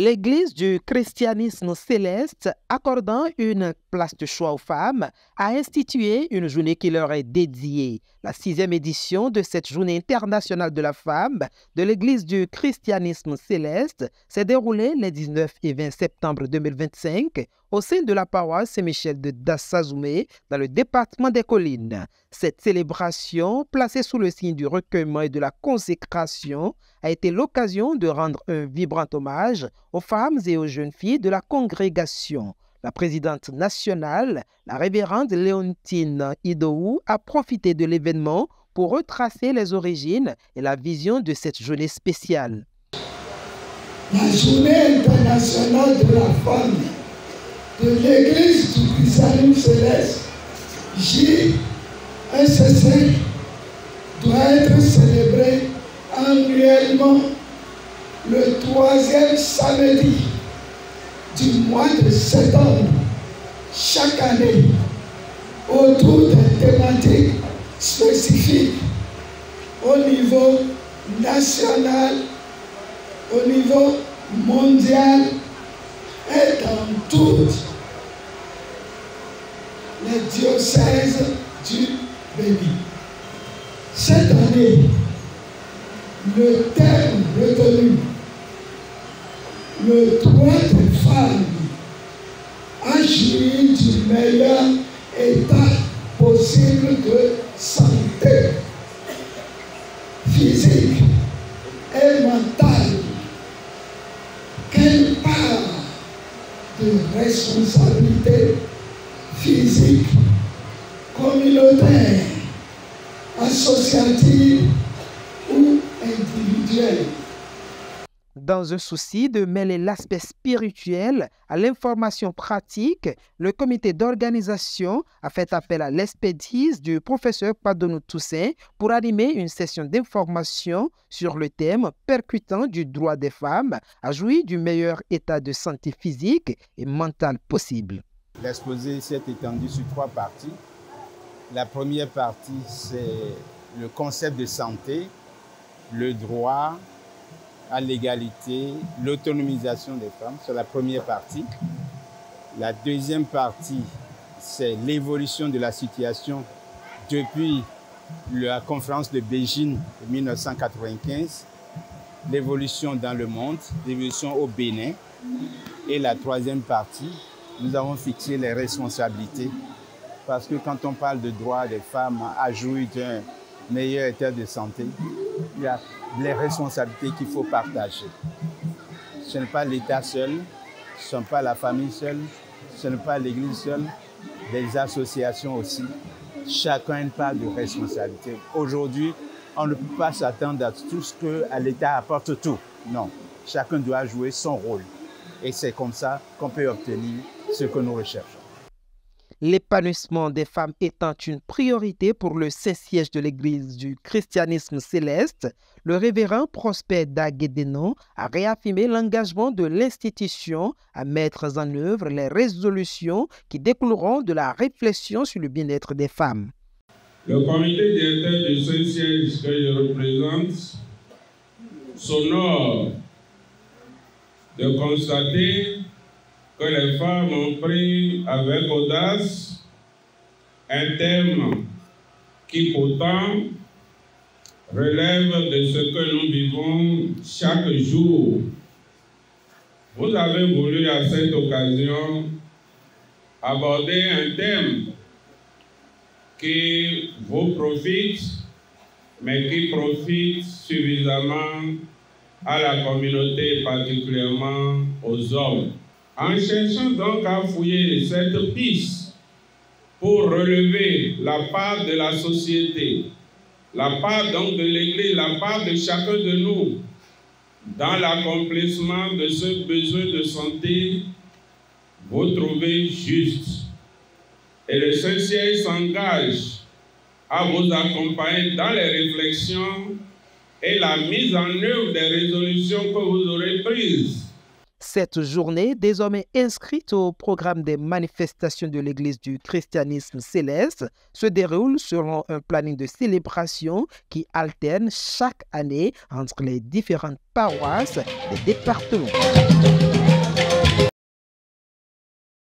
L'Église du christianisme céleste, accordant une place de choix aux femmes, a institué une journée qui leur est dédiée. La 6e édition de cette journée internationale de la femme de l'Église du christianisme céleste s'est déroulée les 19 et 20 septembre 2025 au sein de la paroisse Saint-Michel de Dassazoumé dans le département des Collines. Cette célébration, placée sous le signe du recueillement et de la consécration, a été l'occasion de rendre un vibrant hommage aux femmes et aux jeunes filles de la congrégation. La présidente nationale, la révérende Léontine Idowu, a profité de l'événement pour retracer les origines et la vision de cette journée spéciale. La journée internationale de la femme de l'Église du christianisme céleste, JSC, doit être célébrée annuellement le 3e samedi du mois de septembre chaque année autour des thématiques spécifiques au niveau national, au niveau mondial et dans toutes les diocèses du Bénin. Cette année, le thème retenu, le droit des femmes à jouir du meilleur état possible de santé physique et mentale. Quelle part de responsabilité physique, communautaire, associative ou individuelle. Dans un souci de mêler l'aspect spirituel à l'information pratique, le comité d'organisation a fait appel à l'expertise du professeur Padonou Toussaint pour animer une session d'information sur le thème percutant du droit des femmes à jouir du meilleur état de santé physique et mentale possible. L'exposé s'est étendu sur 3 parties. La première partie, c'est le concept de santé, le droit à l'égalité, l'autonomisation des femmes, c'est la première partie. La deuxième partie, c'est l'évolution de la situation depuis la conférence de Beijing de 1995, l'évolution dans le monde, l'évolution au Bénin. Et la troisième partie, nous avons fixé les responsabilités. Parce que quand on parle de droit des femmes à jouir d'un meilleur état de santé, il y a les responsabilités qu'il faut partager. Ce n'est pas l'État seul, ce n'est pas la famille seule, ce n'est pas l'Église seule, des associations aussi. Chacun a une part de responsabilité. Aujourd'hui, on ne peut pas s'attendre à tout ce que l'État apporte tout. Non, chacun doit jouer son rôle. Et c'est comme ça qu'on peut obtenir ce que nous recherchons. L'épanouissement des femmes étant une priorité pour le Saint-Siège de l'Église du christianisme céleste, le révérend Prosper Daguédénon a réaffirmé l'engagement de l'institution à mettre en œuvre les résolutions qui découleront de la réflexion sur le bien-être des femmes. Le comité directeur du Saint-Siège que je représente s'honore de constater que les femmes ont pris avec audace un thème qui pourtant relève de ce que nous vivons chaque jour. Vous avez voulu à cette occasion aborder un thème qui vous profite, mais qui profite suffisamment à la communauté, particulièrement aux hommes. En cherchant donc à fouiller cette piste pour relever la part de la société, la part donc de l'Église, la part de chacun de nous dans l'accomplissement de ce besoin de santé, vous trouvez juste. Et le Saint-Siège s'engage à vous accompagner dans les réflexions et la mise en œuvre des résolutions que vous aurez prises. Cette journée, désormais inscrite au programme des manifestations de l'Église du christianisme céleste, se déroule selon un planning de célébration qui alterne chaque année entre les différentes paroisses des départements.